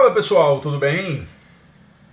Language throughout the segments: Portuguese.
Fala pessoal, tudo bem?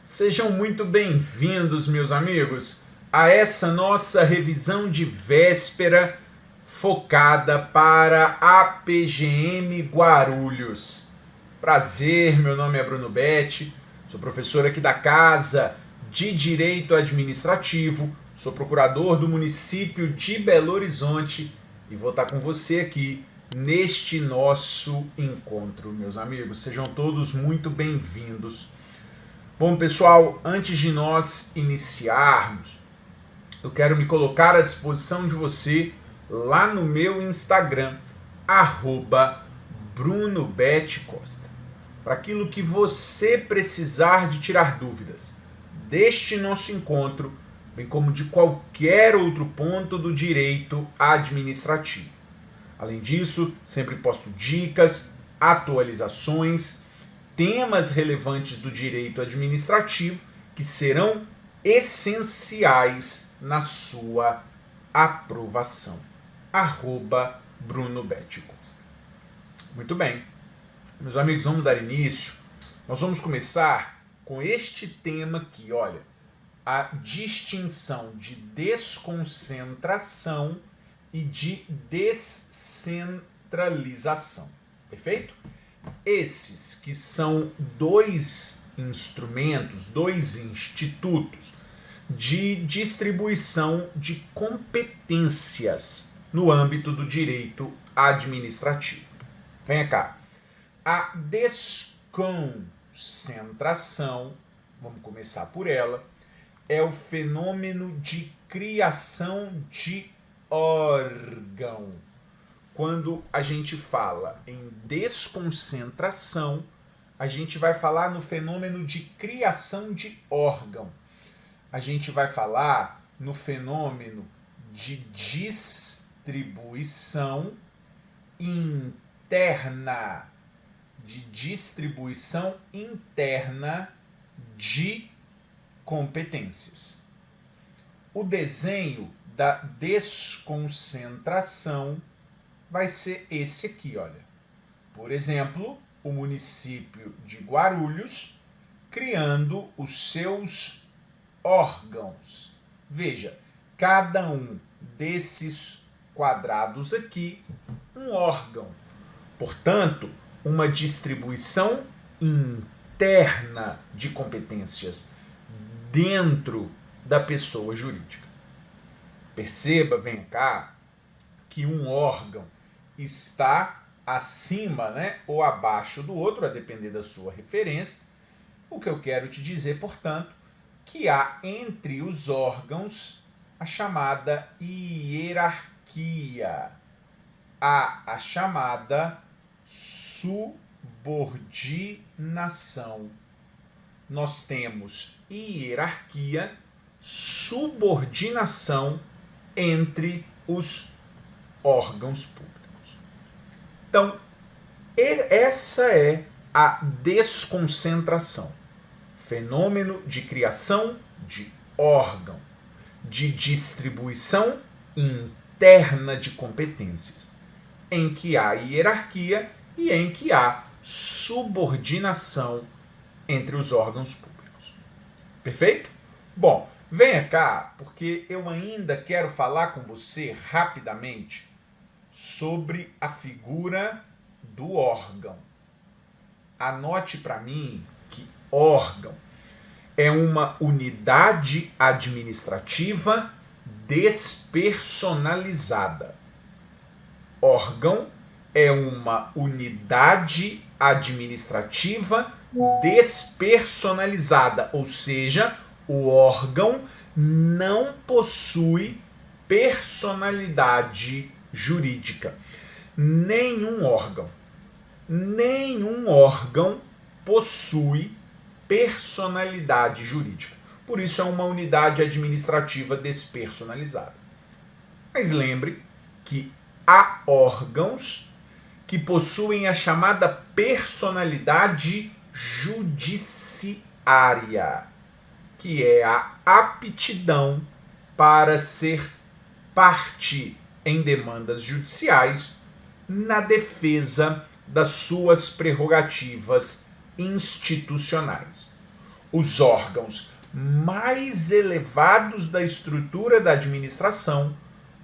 Sejam muito bem-vindos, meus amigos, a essa nossa revisão de véspera focada para a PGM Guarulhos. Prazer, meu nome é Bruno Betti, sou professor aqui da Casa de Direito Administrativo, sou procurador do município de Belo Horizonte e vou estar com você aqui neste nosso encontro, meus amigos. Sejam todos muito bem-vindos. Bom, pessoal, antes de nós iniciarmos, eu quero me colocar à disposição de você lá no meu Instagram, @BrunoBetCosta, para aquilo que você precisar de tirar dúvidas deste nosso encontro, bem como de qualquer outro ponto do direito administrativo. Além disso, sempre posto dicas, atualizações, temas relevantes do direito administrativo que serão essenciais na sua aprovação. @BrunoBetCosta. Muito bem, meus amigos, vamos dar início. Nós vamos começar com este tema aqui, olha, a distinção de desconcentração e de descentralização, perfeito? Esses que são dois instrumentos, dois institutos de distribuição de competências no âmbito do direito administrativo. Venha cá. A desconcentração, vamos começar por ela, é o fenômeno de criação de órgão. Quando a gente fala em desconcentração, a gente vai falar no fenômeno de criação de órgão. A gente vai falar no fenômeno de distribuição interna, de competências. O desenho da desconcentração vai ser esse aqui, olha. Por exemplo, o município de Guarulhos criando os seus órgãos. Veja, cada um desses quadrados aqui, um órgão. Portanto, uma distribuição interna de competências dentro da pessoa jurídica. Perceba, vem cá, que um órgão está acima, né, ou abaixo do outro, a depender da sua referência. O que eu quero te dizer, portanto, que há entre os órgãos a chamada hierarquia, há a chamada subordinação. Nós temos hierarquia, subordinação entre os órgãos públicos. Então, essa é a desconcentração. Fenômeno de criação de órgão, de distribuição interna de competências, em que há hierarquia e em que há subordinação entre os órgãos públicos. Perfeito? Bom, venha cá, porque eu ainda quero falar com você rapidamente sobre a figura do órgão. Anote para mim que órgão é uma unidade administrativa despersonalizada. Órgão é uma unidade administrativa despersonalizada, ou seja, o órgão não possui personalidade jurídica. Nenhum órgão possui personalidade jurídica. Por isso é uma unidade administrativa despersonalizada. Mas lembre que há órgãos que possuem a chamada personalidade judiciária, que é a aptidão para ser parte em demandas judiciais na defesa das suas prerrogativas institucionais. Os órgãos mais elevados da estrutura da administração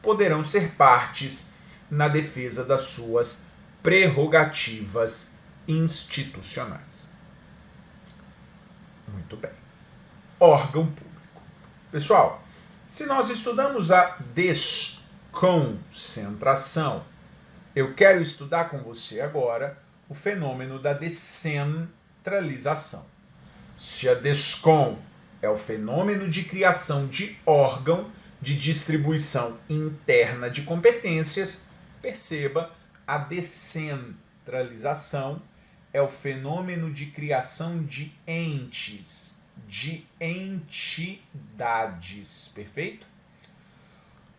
poderão ser partes na defesa das suas prerrogativas institucionais. Muito bem. Órgão público. Pessoal, se nós estudamos a desconcentração, eu quero estudar com você agora o fenômeno da descentralização. Se a descon é o fenômeno de criação de órgão de distribuição interna de competências, perceba, a descentralização é o fenômeno de criação de entes, de entidades, perfeito?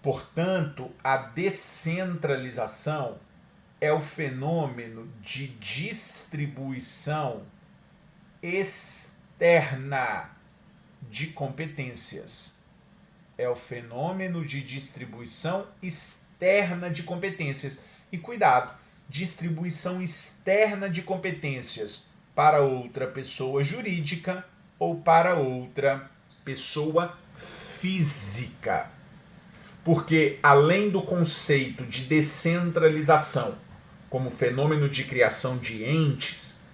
Portanto, a descentralização é o fenômeno de distribuição externa de competências. É o fenômeno de distribuição externa de competências. E cuidado, distribuição externa de competências para outra pessoa jurídica ou para outra pessoa física. Porque, além do conceito de descentralização como fenômeno de criação de entes,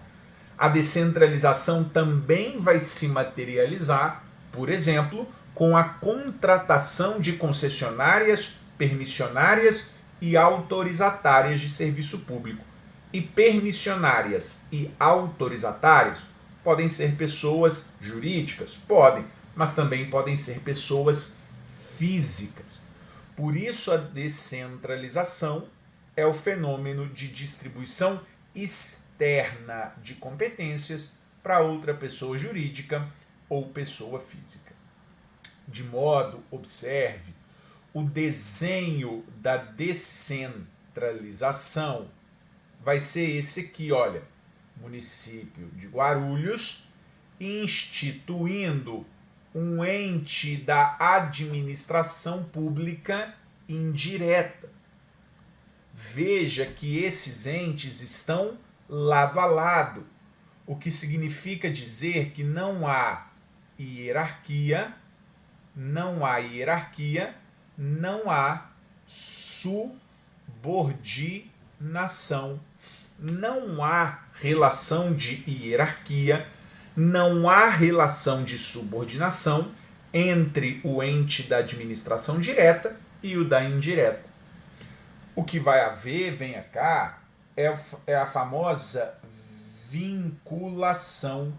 a descentralização também vai se materializar, por exemplo, com a contratação de concessionárias, permissionárias e autorizatárias de serviço público. E permissionárias e autorizatárias podem ser pessoas jurídicas? Podem, mas também podem ser pessoas físicas. Por isso, a descentralização é o fenômeno de distribuição externa de competências para outra pessoa jurídica ou pessoa física. De modo, observe, o desenho da descentralização vai ser esse aqui, olha, município de Guarulhos instituindo um ente da administração pública indireta. Veja que esses entes estão lado a lado, o que significa dizer que não há hierarquia, não há subordinação, não há relação de hierarquia, não há relação de subordinação entre o ente da administração direta e o da indireta. O que vai haver, venha cá, é a famosa vinculação,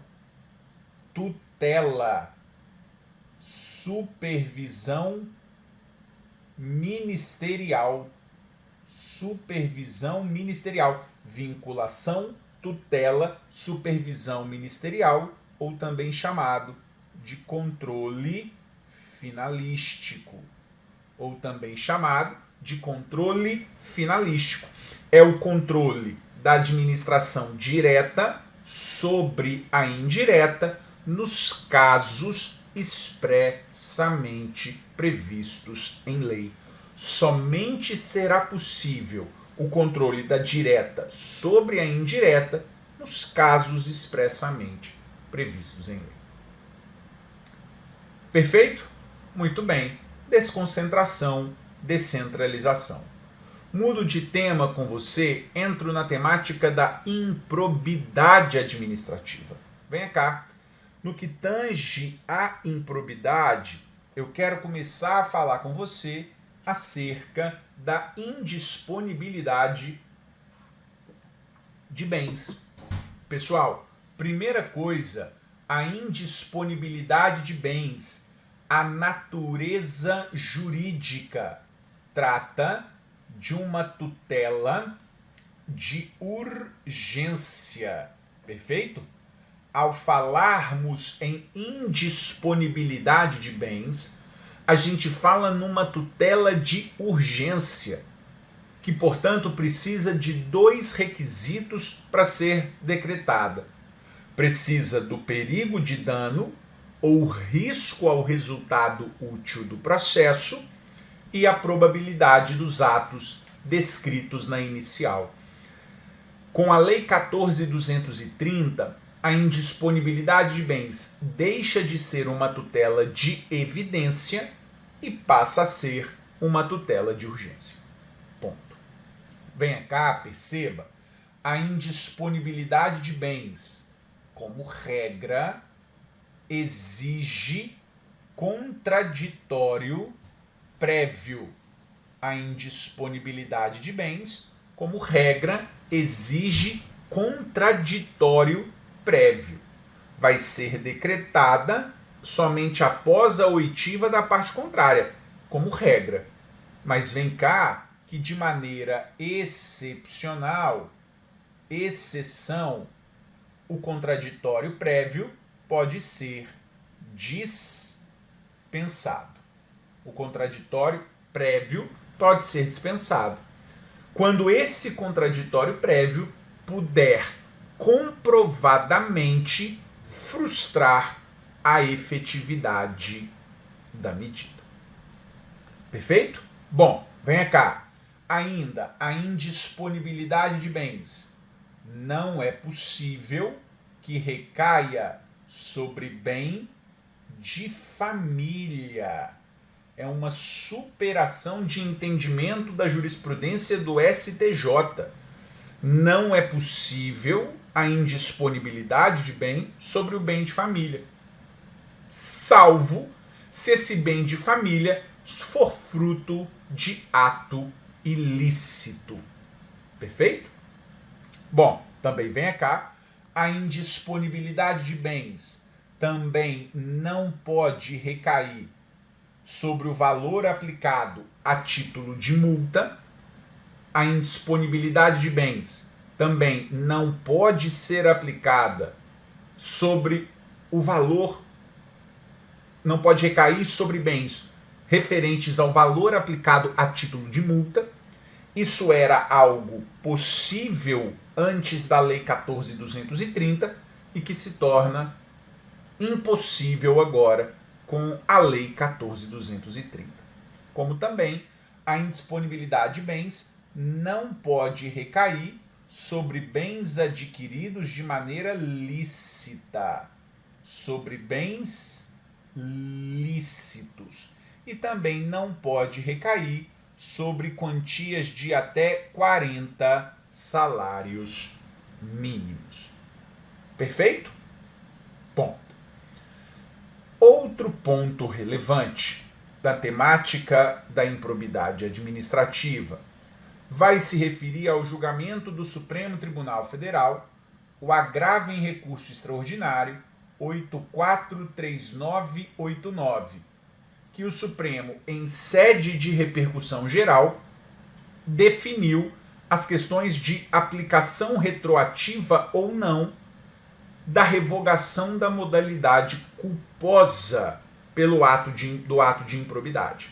tutela, supervisão ministerial. Supervisão ministerial. Vinculação, tutela, supervisão ministerial, ou também chamado de controle finalístico. Ou também chamado de controle finalístico. É o controle da administração direta sobre a indireta nos casos expressamente previstos em lei. Somente será possível o controle da direta sobre a indireta nos casos expressamente previstos em lei. Perfeito? Muito bem. Desconcentração, descentralização. Mudo de tema com você, entro na temática da improbidade administrativa. Venha cá. No que tange à improbidade, eu quero começar a falar com você acerca da indisponibilidade de bens. Pessoal, primeira coisa, a indisponibilidade de bens, a natureza jurídica trata de uma tutela de urgência, perfeito? Ao falarmos em indisponibilidade de bens, a gente fala numa tutela de urgência, que, portanto, precisa de 2 requisitos para ser decretada. Precisa do perigo de dano ou risco ao resultado útil do processo e a probabilidade dos atos descritos na inicial. Com a Lei 14.230, a indisponibilidade de bens deixa de ser uma tutela de evidência e passa a ser uma tutela de urgência. Ponto. Venha cá, perceba, a indisponibilidade de bens, como regra, exige contraditório prévio. A indisponibilidade de bens, como regra, exige contraditório prévio. Vai ser decretada somente após a oitiva da parte contrária, como regra. Mas vem cá que de maneira excepcional, exceção, o contraditório prévio pode ser dispensado. O contraditório prévio pode ser dispensado quando esse contraditório prévio puder comprovadamente frustrar a efetividade da medida. Perfeito? Bom, venha cá. Ainda a indisponibilidade de bens. Não é possível que recaia sobre bem de família. É uma superação de entendimento da jurisprudência do STJ. Não é possível a indisponibilidade de bem sobre o bem de família, salvo se esse bem de família for fruto de ato ilícito. Perfeito? Bom, também venha cá, a indisponibilidade de bens também não pode recair sobre o valor aplicado a título de multa. A indisponibilidade de bens também não pode ser aplicada sobre o valor, não pode recair sobre bens referentes ao valor aplicado a título de multa. Isso era algo possível antes da Lei 14.230 e que se torna impossível agora com a Lei 14.230. Como também a indisponibilidade de bens não pode recair sobre bens adquiridos de maneira lícita, sobre bens lícitos. E também não pode recair sobre quantias de até 40 salários mínimos. Perfeito? Ponto. Outro ponto relevante da temática da improbidade administrativa vai se referir ao julgamento do Supremo Tribunal Federal, o agravo em recurso extraordinário 843989, que o Supremo, em sede de repercussão geral, definiu as questões de aplicação retroativa ou não da revogação da modalidade culposa do ato de improbidade.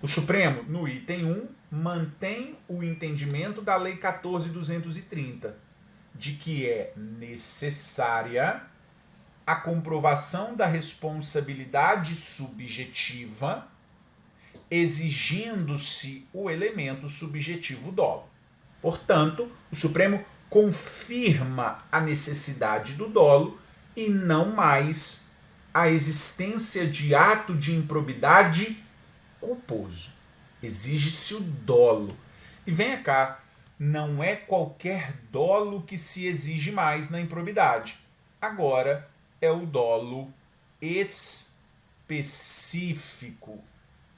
O Supremo, no item 1, mantém o entendimento da Lei 14.230, de que é necessária a comprovação da responsabilidade subjetiva, exigindo-se o elemento subjetivo dolo. Portanto, o Supremo confirma a necessidade do dolo e não mais a existência de ato de improbidade culposo. Exige-se o dolo. E venha cá, não é qualquer dolo que se exige mais na improbidade. Agora é o dolo específico.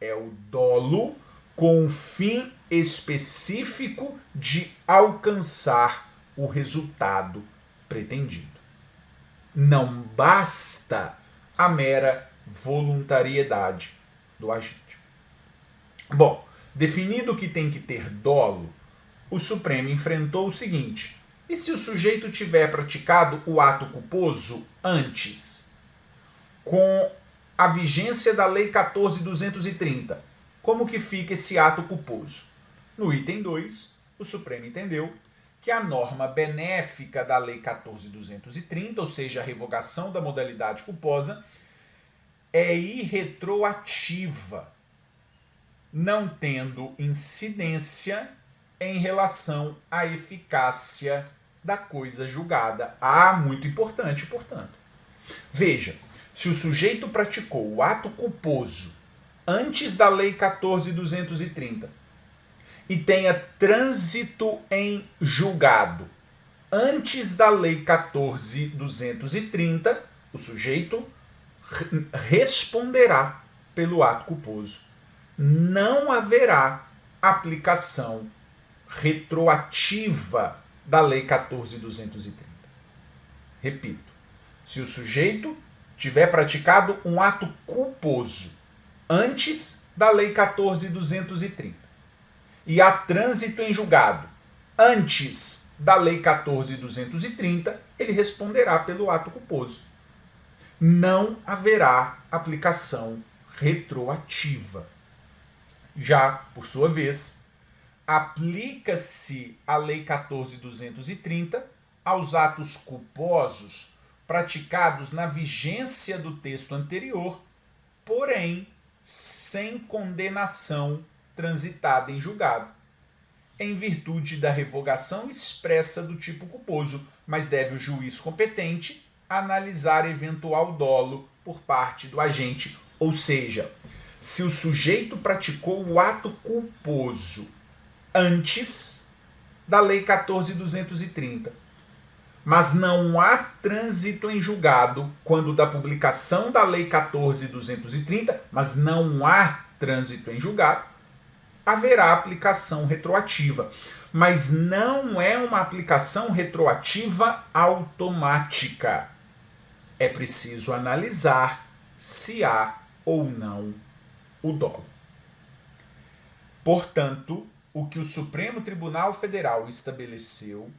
É o dolo com o fim específico de alcançar o resultado pretendido. Não basta a mera voluntariedade do agente. Bom, definido que tem que ter dolo, o Supremo enfrentou o seguinte: e se o sujeito tiver praticado o ato culposo antes, com a vigência da Lei 14.230, como que fica esse ato culposo? No item 2, o Supremo entendeu que a norma benéfica da Lei 14.230, ou seja, a revogação da modalidade culposa, é irretroativa, não tendo incidência em relação à eficácia da coisa julgada. Muito importante, portanto. Veja, se o sujeito praticou o ato culposo antes da Lei 14.230 e tenha trânsito em julgado antes da Lei 14.230, o sujeito responderá pelo ato culposo. Não haverá aplicação retroativa da Lei 14.230. Repito, se o sujeito tiver praticado um ato culposo antes da Lei 14.230 e há trânsito em julgado antes da Lei 14.230, ele responderá pelo ato culposo. Não haverá aplicação retroativa. Já, por sua vez, aplica-se a Lei 14.230 aos atos culposos praticados na vigência do texto anterior, porém sem condenação transitada em julgado, em virtude da revogação expressa do tipo culposo, mas deve o juiz competente analisar eventual dolo por parte do agente. Ou seja, se o sujeito praticou o ato culposo antes da Lei 14.230, mas não há trânsito em julgado quando da publicação da Lei 14.230, mas não há trânsito em julgado, haverá aplicação retroativa. Mas não é uma aplicação retroativa automática. É preciso analisar se há ou não o dolo. Portanto, o que o Supremo Tribunal Federal estabeleceu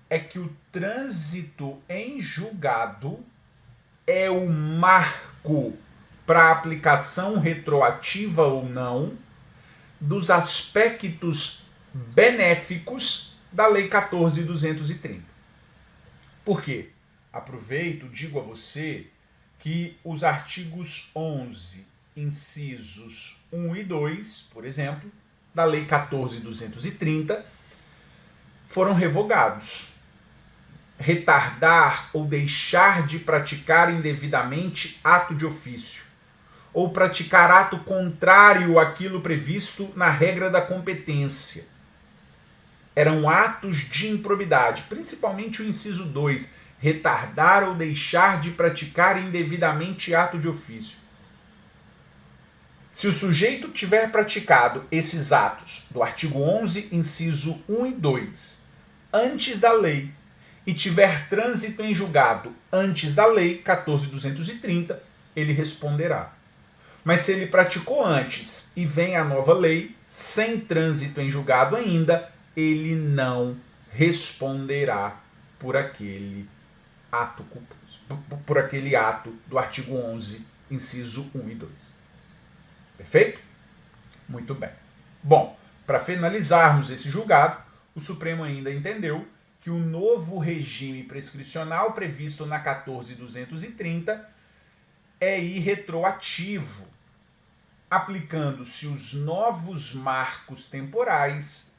é que o trânsito em julgado é o marco para a aplicação retroativa ou não dos aspectos benéficos da Lei 14.230. Por quê? Aproveito, digo a você que os artigos 11, incisos 1 e 2, por exemplo, da Lei 14.230, foram revogados. Retardar ou deixar de praticar indevidamente ato de ofício, ou praticar ato contrário àquilo previsto na regra da competência. Eram atos de improbidade, principalmente o inciso 2, retardar ou deixar de praticar indevidamente ato de ofício. Se o sujeito tiver praticado esses atos do artigo 11, inciso 1 e 2, antes da lei, e tiver trânsito em julgado antes da lei 14.230, ele responderá. Mas se ele praticou antes e vem a nova lei, sem trânsito em julgado ainda, ele não responderá por aquele ato culposo, por aquele ato do artigo 11, inciso 1 e 2. Perfeito? Muito bem. Bom, para finalizarmos esse julgado, o Supremo ainda entendeu que o novo regime prescricional previsto na 14.230 é irretroativo, aplicando-se os novos marcos temporais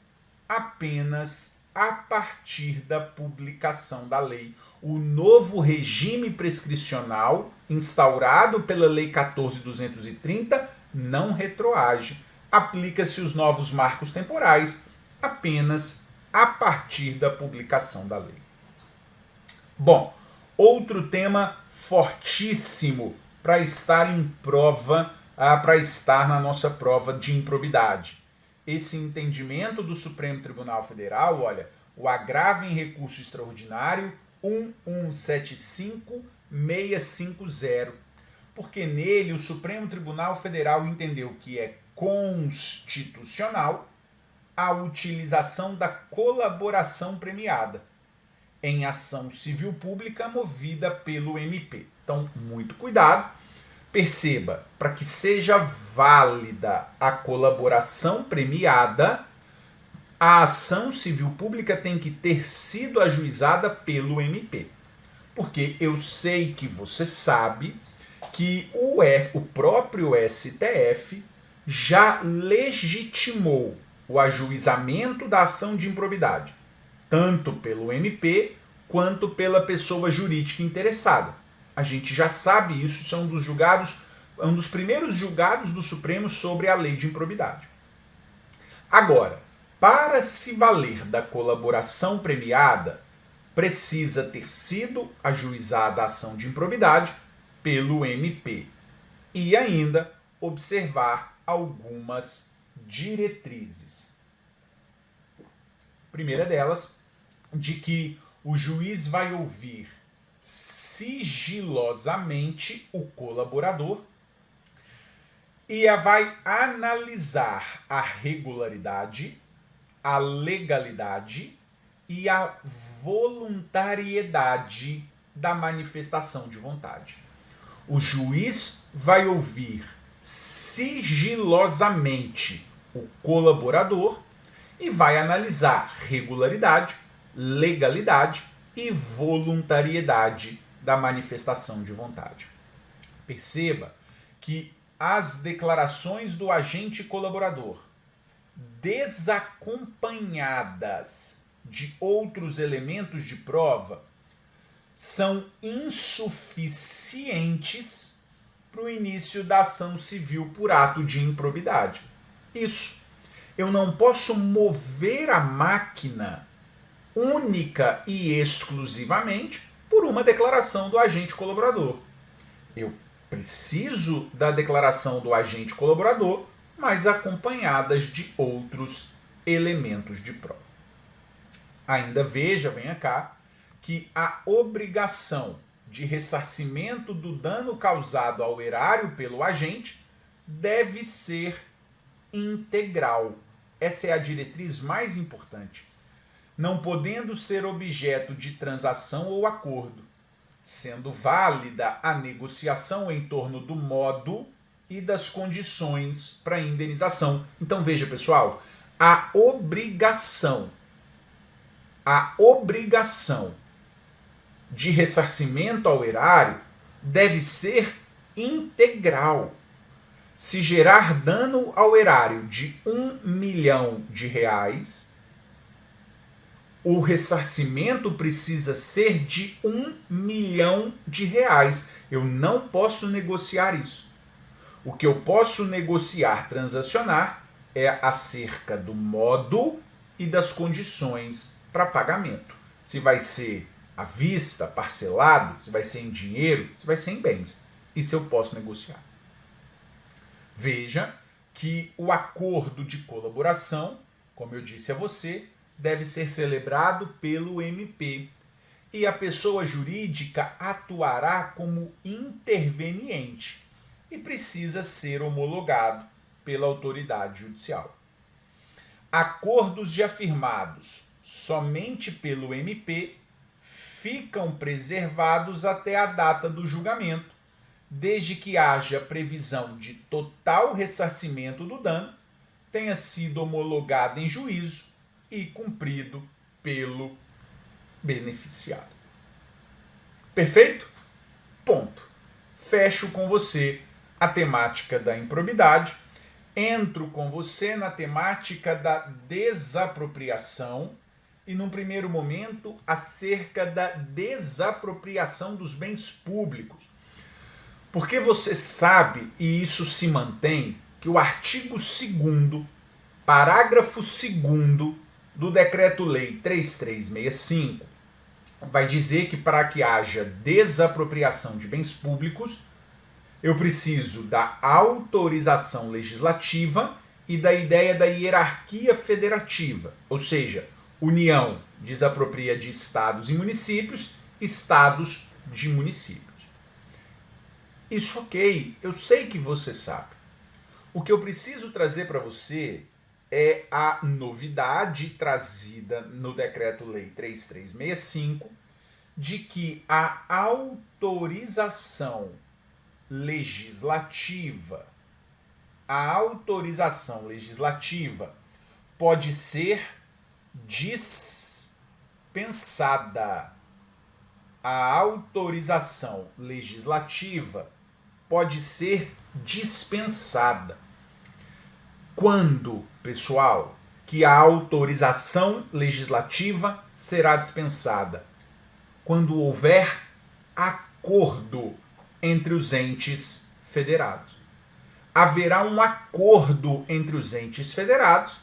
apenas a partir da publicação da lei. O novo regime prescricional instaurado pela Lei 14.230 não retroage. Aplica-se os novos marcos temporais apenas a partir da publicação da lei. Bom, outro tema fortíssimo para estar em prova, para estar na nossa prova de improbidade. Esse entendimento do Supremo Tribunal Federal, olha, o agravo em recurso extraordinário 1175650, porque nele o Supremo Tribunal Federal entendeu que é constitucional a utilização da colaboração premiada em ação civil pública movida pelo MP. Então, muito cuidado. Perceba, para que seja válida a colaboração premiada, a ação civil pública tem que ter sido ajuizada pelo MP. Porque eu sei que você sabe que o próprio STF já legitimou o ajuizamento da ação de improbidade. tanto pelo MP quanto pela pessoa jurídica interessada. A gente já sabe isso, isso é um dos primeiros julgados do Supremo sobre a lei de improbidade. Agora, para se valer da colaboração premiada, precisa ter sido ajuizada a ação de improbidade pelo MP e ainda observar algumas diretrizes. Primeira delas, de que o juiz vai ouvir sigilosamente o colaborador e vai analisar a regularidade, a legalidade e a voluntariedade da manifestação de vontade. O juiz vai ouvir sigilosamente o colaborador e vai analisar regularidade, legalidade e voluntariedade da manifestação de vontade. Perceba que as declarações do agente colaborador, desacompanhadas de outros elementos de prova, são insuficientes para o início da ação civil por ato de improbidade. Isso. Eu não posso mover a máquina única e exclusivamente por uma declaração do agente colaborador. Eu preciso da declaração do agente colaborador, mas acompanhadas de outros elementos de prova. Ainda venha cá, que a obrigação de ressarcimento do dano causado ao erário pelo agente deve ser integral. Essa é a diretriz mais importante. Não podendo ser objeto de transação ou acordo, sendo válida a negociação em torno do modo e das condições para indenização. Então veja, pessoal, a obrigação de ressarcimento ao erário deve ser integral. Se gerar dano ao erário de R$1 milhão, o ressarcimento precisa ser de R$1 milhão. Eu não posso negociar isso. O que eu posso negociar, transacionar, é acerca do modo e das condições para pagamento. Se vai ser à vista, parcelado, se vai ser em dinheiro, se vai ser em bens. Isso eu posso negociar. Veja que o acordo de colaboração, como eu disse a você, deve ser celebrado pelo MP e a pessoa jurídica atuará como interveniente e precisa ser homologado pela autoridade judicial. Acordos de afirmados somente pelo MP ficam preservados até a data do julgamento, desde que haja previsão de total ressarcimento do dano, tenha sido homologado em juízo e cumprido pelo beneficiado. Perfeito? Ponto. Fecho com você a temática da improbidade, entro com você na temática da desapropriação e, num primeiro momento, acerca da desapropriação dos bens públicos. Porque você sabe, e isso se mantém, que o artigo 2º, parágrafo 2º do Decreto-Lei 3365 vai dizer que para que haja desapropriação de bens públicos, eu preciso da autorização legislativa e da ideia da hierarquia federativa, ou seja, União desapropria de estados e municípios, estados de municípios. Isso ok, eu sei que você sabe. O que eu preciso trazer para você é a novidade trazida no Decreto-Lei 3365 de que a autorização legislativa pode ser dispensada. A autorização legislativa pode ser dispensada. Quando, pessoal, que a autorização legislativa será dispensada? Quando houver acordo entre os entes federados. Haverá um acordo entre os entes federados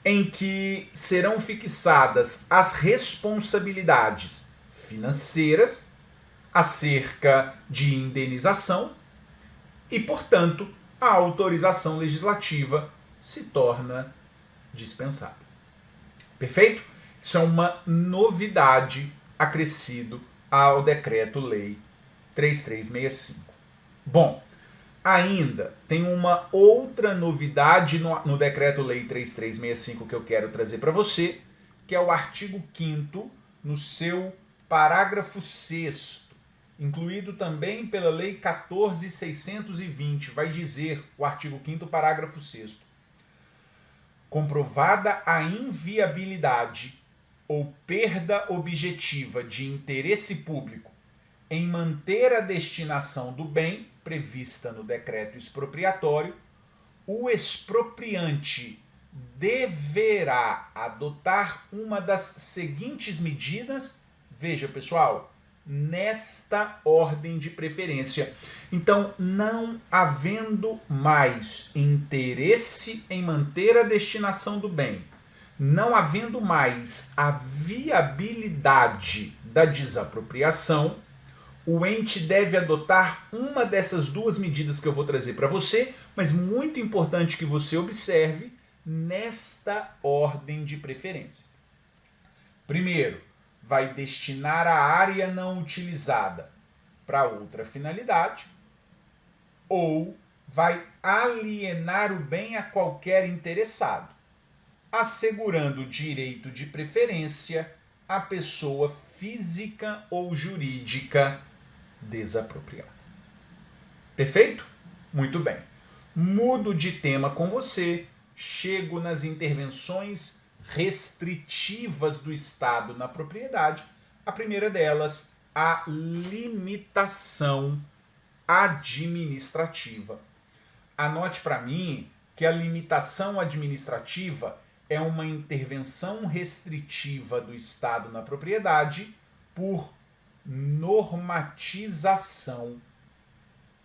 em que serão fixadas as responsabilidades financeiras acerca de indenização e, portanto, a autorização legislativa se torna dispensável. Perfeito? Isso é uma novidade acrescido ao Decreto-Lei 3365. Bom, ainda tem uma outra novidade no Decreto-Lei 3365 que eu quero trazer para você, que é o artigo 5º, no seu parágrafo 6º, incluído também pela Lei 14.620, vai dizer o artigo 5º, parágrafo 6º. Comprovada a inviabilidade ou perda objetiva de interesse público em manter a destinação do bem prevista no decreto expropriatório, o expropriante deverá adotar uma das seguintes medidas. Veja, pessoal, nesta ordem de preferência. Então, não havendo mais interesse em manter a destinação do bem, não havendo mais a viabilidade da desapropriação, o ente deve adotar uma dessas duas medidas que eu vou trazer para você, mas muito importante que você observe nesta ordem de preferência. Primeiro, vai destinar a área não utilizada para outra finalidade, ou vai alienar o bem a qualquer interessado, assegurando o direito de preferência à pessoa física ou jurídica desapropriada. Perfeito? Muito bem. Mudo de tema com você, chego nas intervenções restritivas do Estado na propriedade. A primeira delas, a limitação administrativa. Anote para mim que a limitação administrativa é uma intervenção restritiva do Estado na propriedade por normatização.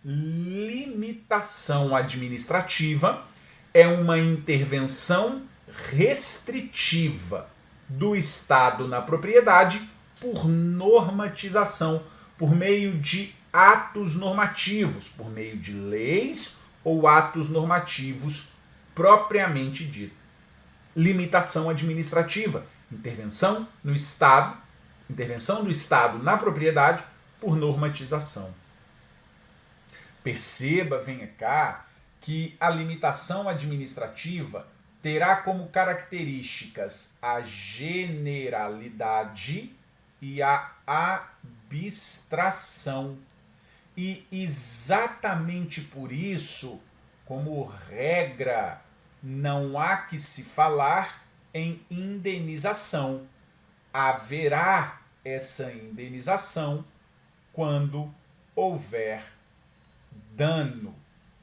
Limitação administrativa é uma intervenção restritiva do Estado na propriedade por normatização, por meio de atos normativos, por meio de leis ou atos normativos propriamente dito. Limitação administrativa, intervenção do Estado na propriedade por normatização. Perceba, venha cá, que a limitação administrativa terá como características a generalidade e a abstração. E exatamente por isso, como regra, não há que se falar em indenização. Haverá essa indenização quando houver dano.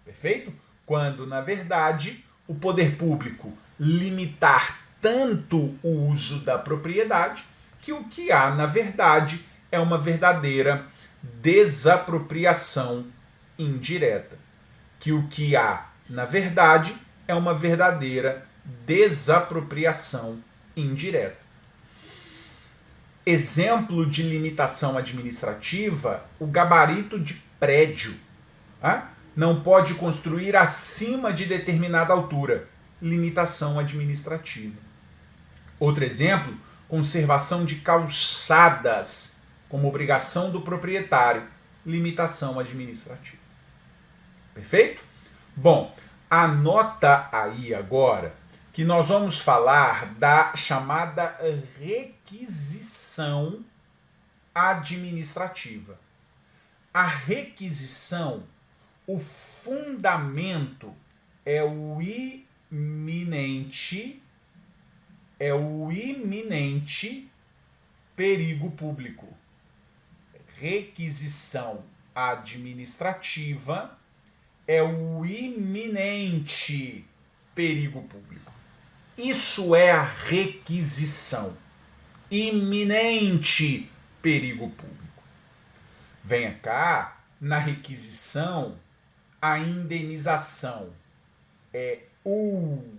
Perfeito? Quando, na verdade, o poder público limitar tanto o uso da propriedade que o que há, na verdade, é uma verdadeira desapropriação indireta. Que o que há, na verdade, é uma verdadeira desapropriação indireta. Exemplo de limitação administrativa, o gabarito de prédio. Não pode construir acima de determinada altura. Limitação administrativa. Outro exemplo, conservação de calçadas como obrigação do proprietário. Limitação administrativa. Perfeito? Bom, anota aí agora que nós vamos falar da chamada requisição administrativa. A requisição, o fundamento é o iminente perigo público. Requisição administrativa é o iminente perigo público. Isso é a requisição. Iminente perigo público. Venha cá, na requisição, a indenização é ulterior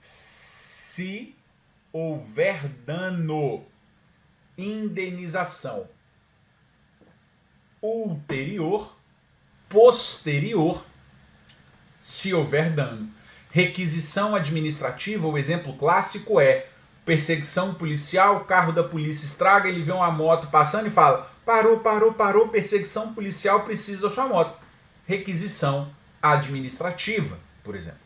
se houver dano. Indenização ulterior, posterior, se houver dano. Requisição administrativa, o exemplo clássico é perseguição policial, o carro da polícia estraga, ele vê uma moto passando e fala: parou, perseguição policial, precisa da sua moto. Requisição administrativa, por exemplo.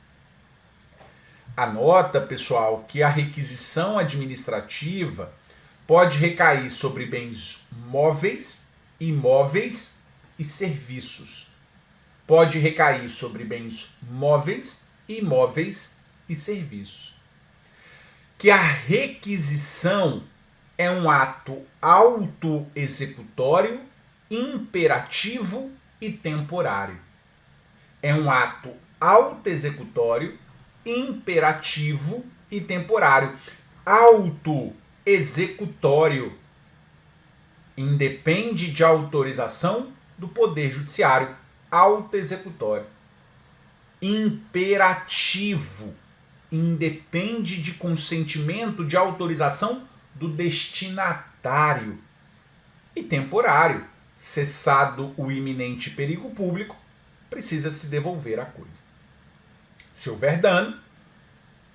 Anota, pessoal, que a requisição administrativa pode recair sobre bens móveis, imóveis e serviços. Pode recair sobre bens móveis, imóveis e serviços. Que a requisição é um ato autoexecutório, imperativo e temporário. É um ato autoexecutório, imperativo e temporário. Autoexecutório independe de autorização do Poder Judiciário. Autoexecutório. Imperativo independe de consentimento, de autorização do destinatário. E temporário, cessado o iminente perigo público, precisa se devolver a coisa. Se houver dano,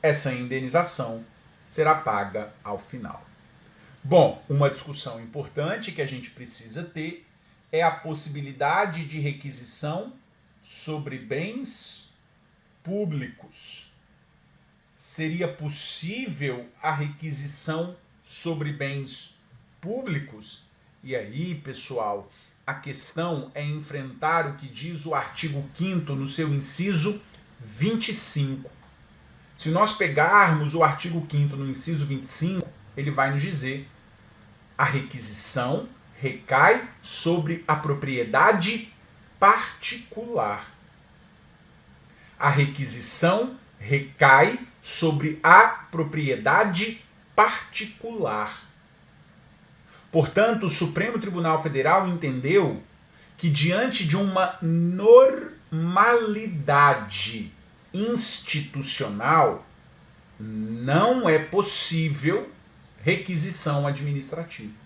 essa indenização será paga ao final. Bom, uma discussão importante que a gente precisa ter é a possibilidade de requisição sobre bens públicos. Seria possível a requisição sobre bens públicos? E aí, pessoal, a questão é enfrentar o que diz o artigo 5º no seu inciso 25. Se nós pegarmos o artigo 5º no inciso 25, ele vai nos dizer: a requisição recai sobre a propriedade particular. A requisição recai sobre a propriedade particular. Portanto, o Supremo Tribunal Federal entendeu que, diante de uma normalidade institucional, não é possível requisição administrativa.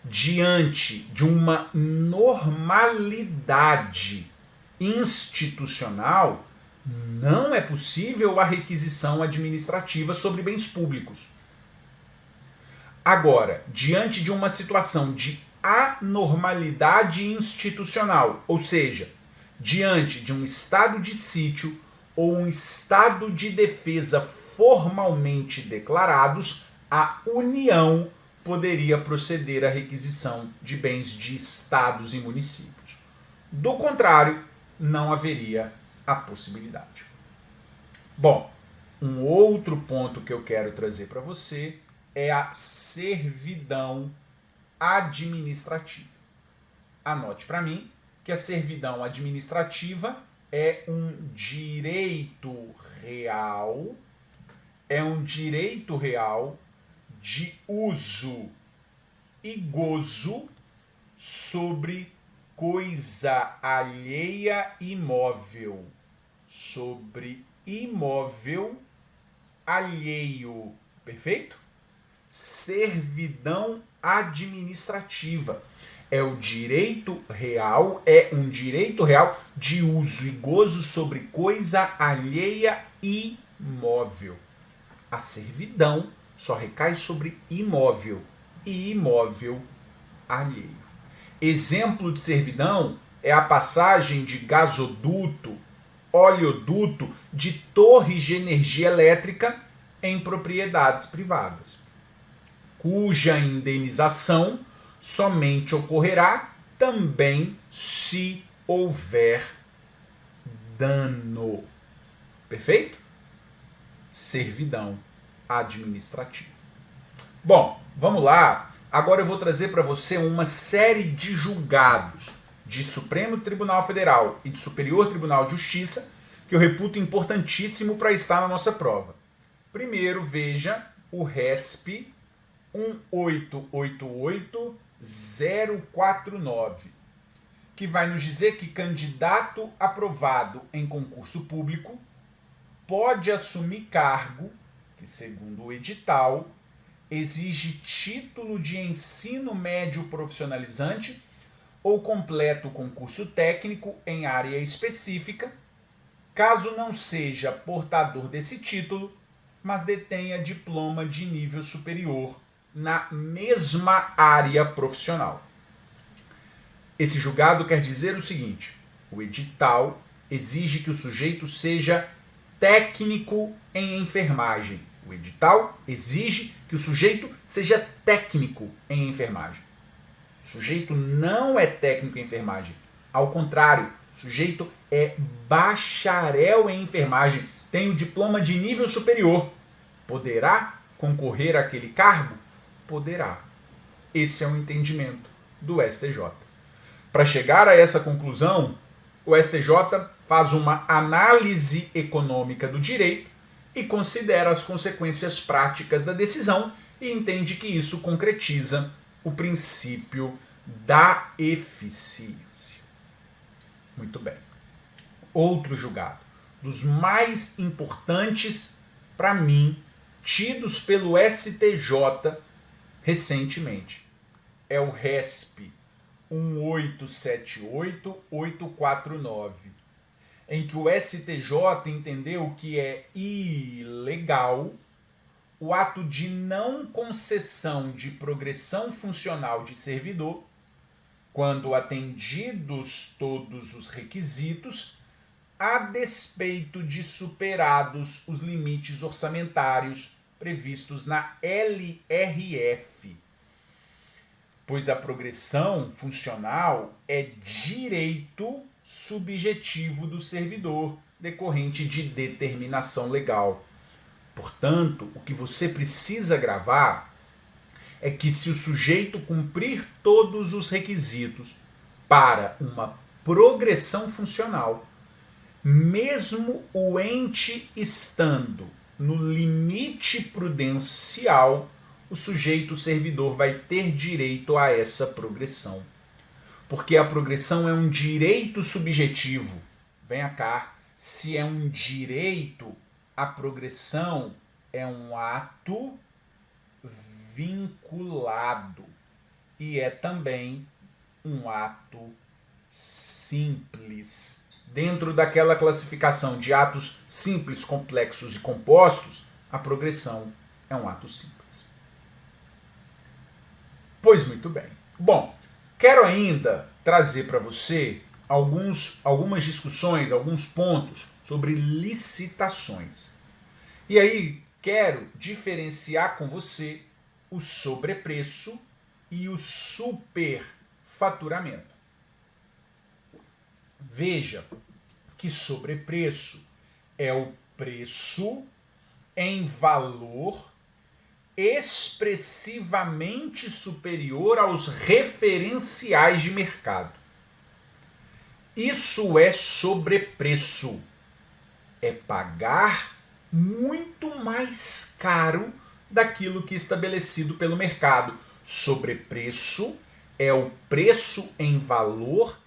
Diante de uma normalidade institucional, não é possível a requisição administrativa sobre bens públicos. Agora, diante de uma situação de anormalidade institucional, ou seja, diante de um estado de sítio ou um estado de defesa formalmente declarados, a União poderia proceder à requisição de bens de estados e municípios. Do contrário, não haveria a possibilidade. Bom, um outro ponto que eu quero trazer para você é a servidão administrativa. Anote para mim que a servidão administrativa é um direito real, de uso e gozo sobre coisa alheia imóvel, sobre imóvel alheio. Perfeito? Servidão administrativa é um direito real de uso e gozo sobre coisa alheia imóvel. A servidão só recai sobre imóvel e imóvel alheio. Exemplo de servidão é a passagem de gasoduto, oleoduto, de torres de energia elétrica em propriedades privadas, cuja indenização somente ocorrerá também se houver dano. Perfeito? Servidão administrativa. Bom, vamos lá. Agora eu vou trazer para você uma série de julgados. de Supremo Tribunal Federal e de Superior Tribunal de Justiça que eu reputo importantíssimo para estar na nossa prova. Primeiro, veja o RESP 1888049, que vai nos dizer que candidato aprovado em concurso público pode assumir cargo que, segundo o edital, exige título de ensino médio profissionalizante ou completo concurso técnico em área específica, caso não seja portador desse título, mas detenha diploma de nível superior na mesma área profissional. Esse julgado quer dizer o seguinte: o edital exige que o sujeito seja técnico em enfermagem. O edital exige que o sujeito seja técnico em enfermagem. O sujeito não é técnico em enfermagem. Ao contrário, o sujeito é bacharel em enfermagem, tem o diploma de nível superior. Poderá concorrer àquele cargo? Poderá. Esse é o entendimento do STJ. Para chegar a essa conclusão, o STJ faz uma análise econômica do direito e considera as consequências práticas da decisão e entende que isso concretiza o princípio da eficiência. Muito bem. Outro julgado, dos mais importantes para mim, tidos pelo STJ recentemente, é o RESP 1878849, em que o STJ entendeu que é ilegal o ato de não concessão de progressão funcional de servidor, quando atendidos todos os requisitos, a despeito de superados os limites orçamentários previstos na LRF, pois a progressão funcional é direito subjetivo do servidor, decorrente de determinação legal. Portanto, o que você precisa gravar é que, se o sujeito cumprir todos os requisitos para uma progressão funcional, mesmo o ente estando no limite prudencial, o sujeito servidor vai ter direito a essa progressão. Porque a progressão é um direito subjetivo. Venha cá, se é um direito, a progressão é um ato vinculado e é também um ato simples. Dentro daquela classificação de atos simples, complexos e compostos, a progressão é um ato simples. Pois muito bem. Bom, quero ainda trazer para você algumas discussões, alguns pontos sobre licitações. E aí quero diferenciar com você o sobrepreço e o superfaturamento. Veja que sobrepreço é o preço em valor expressivamente superior aos referenciais de mercado. Isso é sobrepreço. É pagar muito mais caro daquilo que é estabelecido pelo mercado. Sobrepreço é o preço em valor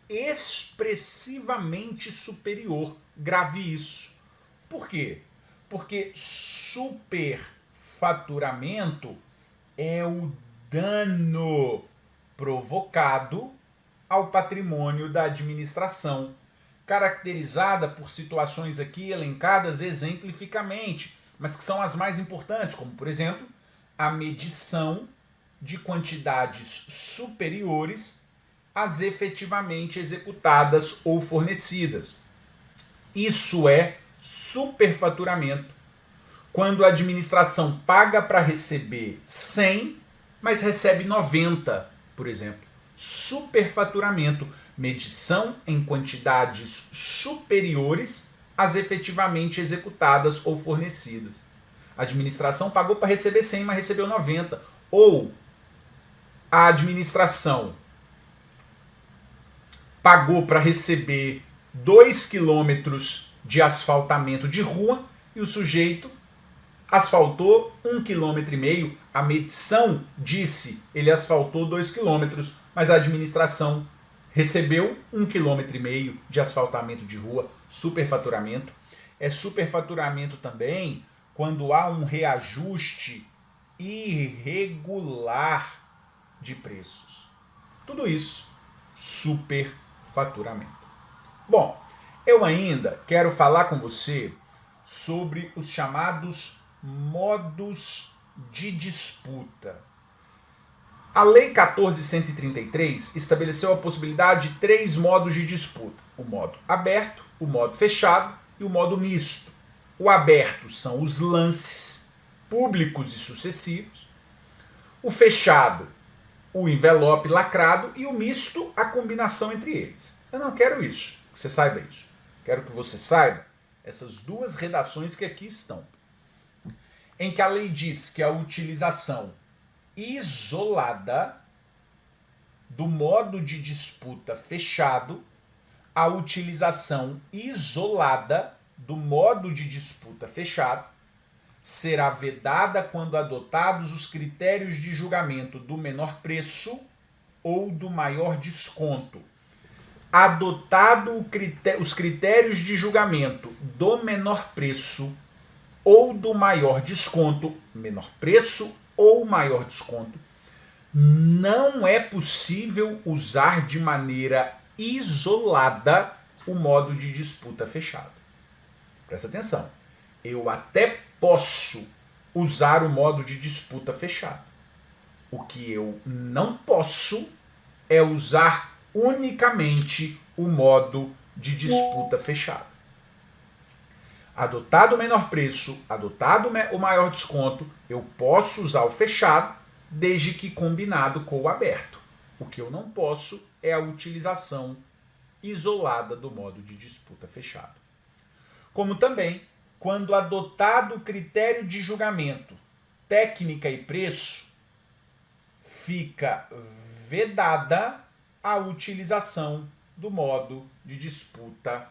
expressivamente superior. Grave isso. Por quê? Porque superfaturamento é o dano provocado ao patrimônio da administração, caracterizada por situações aqui elencadas exemplificamente, mas que são as mais importantes, como, por exemplo, a medição de quantidades superiores às efetivamente executadas ou fornecidas. Isso é superfaturamento. Quando a administração paga para receber 100, mas recebe 90, por exemplo. Superfaturamento, medição em quantidades superiores às efetivamente executadas ou fornecidas. A administração pagou para receber 100, mas recebeu 90. Ou a administração pagou para receber 2 quilômetros de asfaltamento de rua e o sujeito asfaltou 1,5 km. A medição disse ele asfaltou 2 quilômetros, mas a administração recebeu 1,5 km de asfaltamento de rua, superfaturamento. É superfaturamento também quando há um reajuste irregular de preços. Tudo isso, superfaturamento. Bom, eu ainda quero falar com você sobre os chamados modos de disputa. A Lei 14.133 estabeleceu a possibilidade de 3 modos de disputa: o modo aberto, o modo fechado e o modo misto. O aberto são os lances públicos e sucessivos, o fechado, o envelope lacrado, e o misto, a combinação entre eles. Eu não quero isso, que você saiba isso. Quero que você saiba essas 2 redações que aqui estão, em que a lei diz que a utilização isolada do modo de disputa fechado, a utilização isolada do modo de disputa fechado será vedada quando adotados os critérios de julgamento do menor preço ou do maior desconto. Adotado os critérios de julgamento do menor preço ou do maior desconto, menor preço ou maior desconto, não é possível usar de maneira isolada o modo de disputa fechado. Presta atenção. Eu até posso usar o modo de disputa fechado. O que eu não posso é usar unicamente o modo de disputa fechado. Adotado o menor preço, adotado o maior desconto, eu posso usar o fechado, desde que combinado com o aberto. O que eu não posso é a utilização isolada do modo de disputa fechado. Como também, quando adotado o critério de julgamento, técnica e preço, fica vedada a utilização do modo de disputa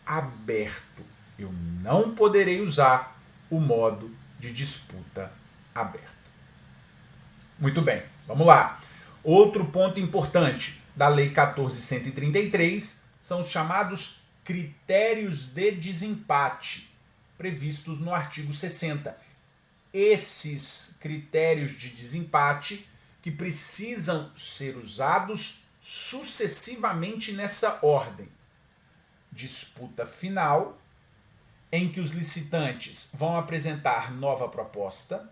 aberto. Eu não poderei usar o modo de disputa aberto. Muito bem, vamos lá. Outro ponto importante da Lei 14.133 são os chamados critérios de desempate, previstos no artigo 60. Esses critérios de desempate que precisam ser usados sucessivamente nessa ordem: disputa final, em que os licitantes vão apresentar nova proposta;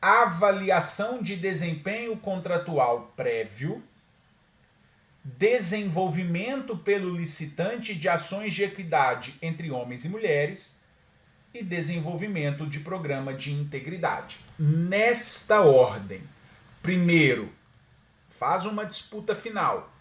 avaliação de desempenho contratual prévio; desenvolvimento pelo licitante de ações de equidade entre homens e mulheres; e desenvolvimento de programa de integridade. Nesta ordem, primeiro, faz uma disputa final.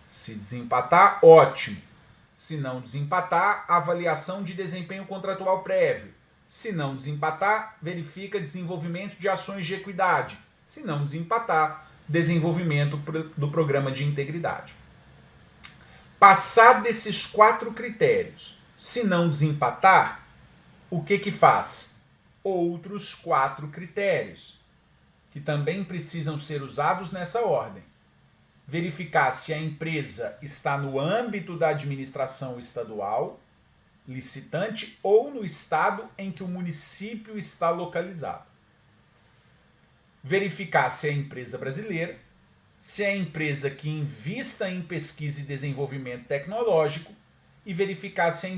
Se desempatar, ótimo. Se não desempatar, avaliação de desempenho contratual prévio. Se não desempatar, verifica desenvolvimento de ações de equidade. Se não desempatar, desenvolvimento do programa de integridade. Passar desses 4 critérios, se não desempatar, o que faz? Outros 4 critérios, que também precisam ser usados nessa ordem. Verificar se a empresa está no âmbito da administração estadual, licitante, ou no estado em que o município está localizado. Verificar se é empresa brasileira, se é empresa que invista em pesquisa e desenvolvimento tecnológico, e verificar se a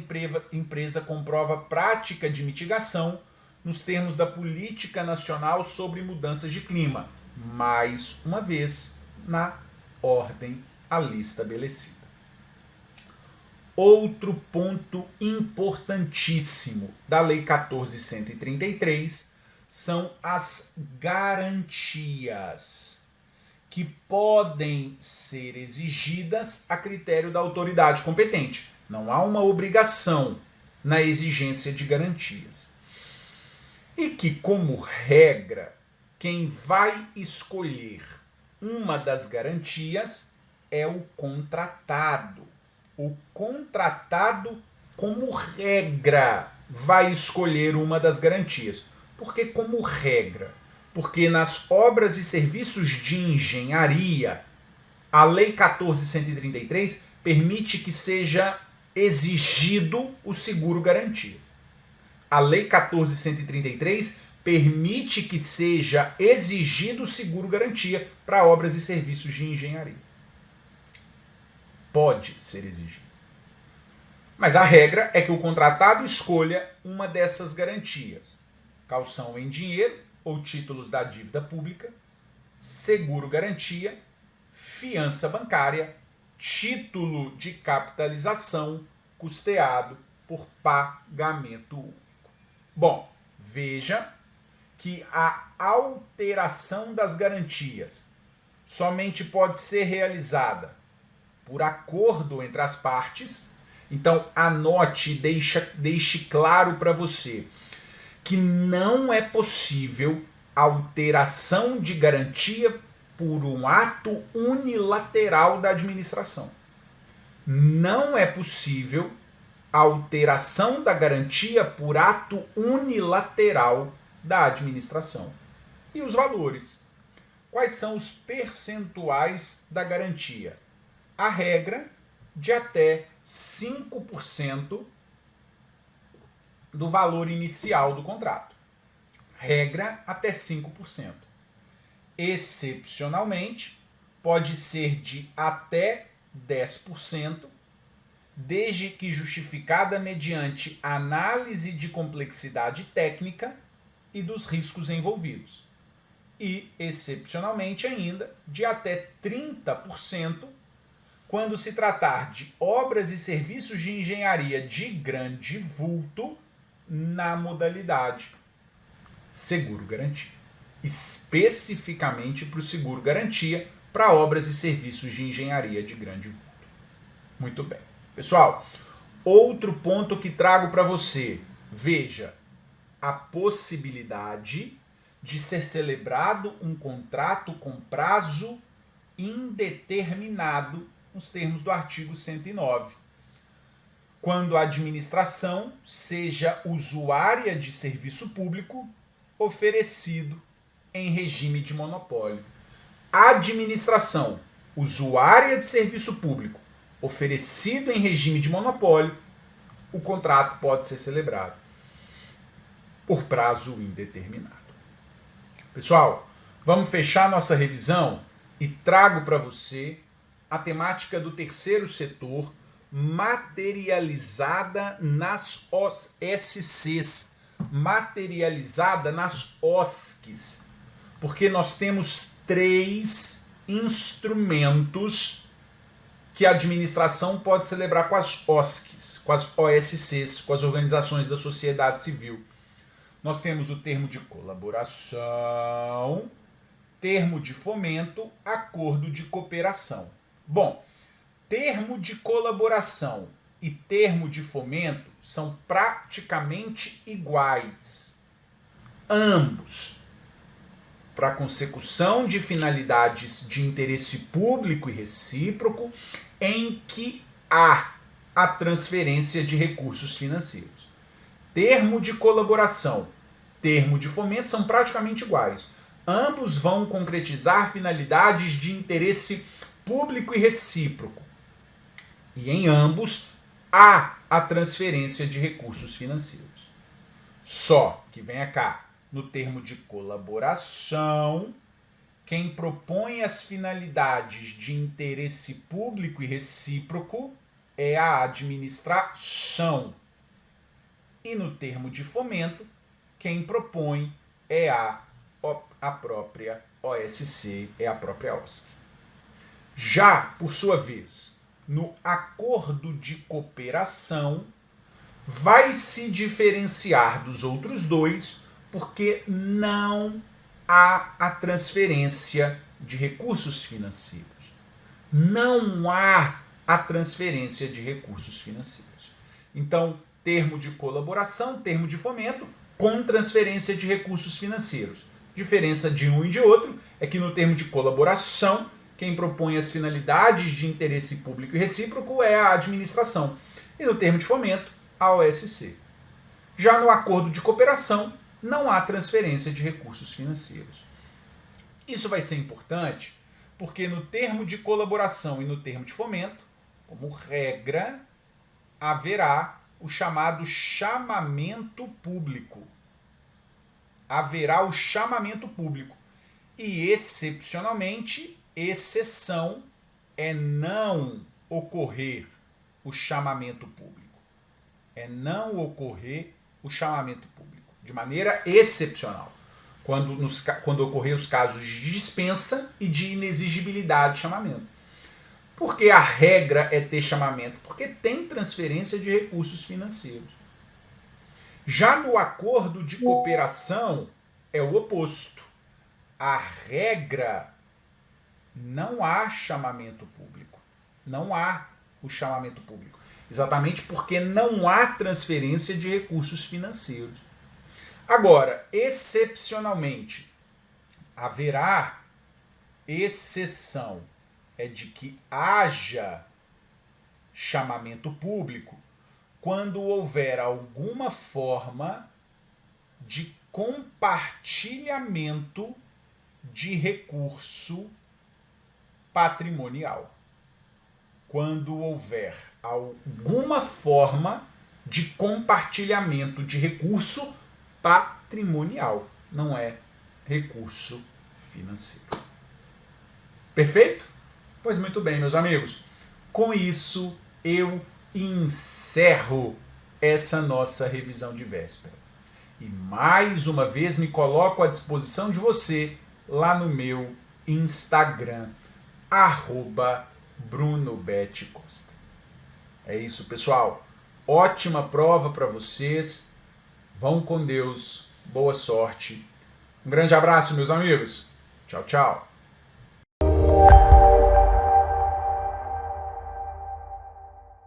empresa comprova prática de mitigação nos termos da Política Nacional sobre Mudanças de Clima, mais uma vez na ordem ali estabelecida. Outro ponto importantíssimo da Lei 14.133 são as garantias, que podem ser exigidas a critério da autoridade competente. Não há uma obrigação na exigência de garantias. E que, como regra, quem vai escolher uma das garantias é o contratado. O contratado, como regra, vai escolher uma das garantias. Por que como regra? Porque nas obras e serviços de engenharia, a Lei 14.133 permite que seja exigido o seguro-garantia. A Lei 14.133 permite que seja exigido o seguro-garantia para obras e serviços de engenharia. Pode ser exigido. Mas a regra é que o contratado escolha uma dessas garantias. Caução em dinheiro ou títulos da dívida pública, seguro-garantia, fiança bancária, título de capitalização custeado por pagamento único. Bom, veja que a alteração das garantias somente pode ser realizada por acordo entre as partes. Então, anote e deixe claro para você que não é possível alteração de garantia por um ato unilateral da administração. Não é possível alteração da garantia por ato unilateral da administração. E os valores? Quais são os percentuais da garantia? A regra de até 5% do valor inicial do contrato. Regra até 5%. Excepcionalmente, pode ser de até 10%, desde que justificada mediante análise de complexidade técnica e dos riscos envolvidos. E, excepcionalmente ainda, de até 30%, quando se tratar de obras e serviços de engenharia de grande vulto na modalidade seguro-garantia. Especificamente para o seguro-garantia para obras e serviços de engenharia de grande vulto. Muito bem. Pessoal, outro ponto que trago para você. Veja, a possibilidade de ser celebrado um contrato com prazo indeterminado nos termos do artigo 109. Quando a administração seja usuária de serviço público oferecido em regime de monopólio. Administração usuária de serviço público oferecido em regime de monopólio, o contrato pode ser celebrado por prazo indeterminado. Pessoal, vamos fechar nossa revisão e trago para você a temática do terceiro setor materializada nas OSCs, materializada nas OSCs, porque nós temos 3 instrumentos que a administração pode celebrar com as OSCs, com as OSCs, com as organizações da sociedade civil. Nós temos o termo de colaboração, termo de fomento, acordo de cooperação. Bom, termo de colaboração e termo de fomento são praticamente iguais. Ambos para a consecução de finalidades de interesse público e recíproco em que há a transferência de recursos financeiros. Termo de colaboração, termo de fomento são praticamente iguais. Ambos vão concretizar finalidades de interesse público e recíproco. E em ambos há a transferência de recursos financeiros. Só que, venha cá, no termo de colaboração, quem propõe as finalidades de interesse público e recíproco é a administração. E no termo de fomento, quem propõe é a própria OSC, é a própria OSC. Já, por sua vez, no acordo de cooperação, vai se diferenciar dos outros dois porque não há a transferência de recursos financeiros. Não há a transferência de recursos financeiros. Então, termo de colaboração, termo de fomento, com transferência de recursos financeiros. Diferença de um e de outro é que no termo de colaboração, quem propõe as finalidades de interesse público e recíproco é a administração. E no termo de fomento, a OSC. Já no acordo de cooperação, não há transferência de recursos financeiros. Isso vai ser importante porque no termo de colaboração e no termo de fomento, como regra, haverá o chamado chamamento público. Haverá o chamamento público. E, excepcionalmente, exceção é não ocorrer o chamamento público. É não ocorrer o chamamento público. De maneira excepcional. Quando ocorrer os casos de dispensa e de inexigibilidade de chamamento. Por que a regra é ter chamamento? Porque tem transferência de recursos financeiros. Já no acordo de cooperação, é o oposto. A regra, não há chamamento público. Não há o chamamento público. Exatamente porque não há transferência de recursos financeiros. Agora, excepcionalmente, haverá exceção é de que haja chamamento público quando houver alguma forma de compartilhamento de recurso patrimonial. Quando houver alguma forma de compartilhamento de recurso patrimonial, não é recurso financeiro. Perfeito? Pois muito bem, meus amigos. Com isso, eu encerro essa nossa revisão de véspera. E mais uma vez me coloco à disposição de você lá no meu Instagram, @BrunoBetCosta. É isso, pessoal. Ótima prova para vocês. Vão com Deus. Boa sorte. Um grande abraço, meus amigos. Tchau, tchau.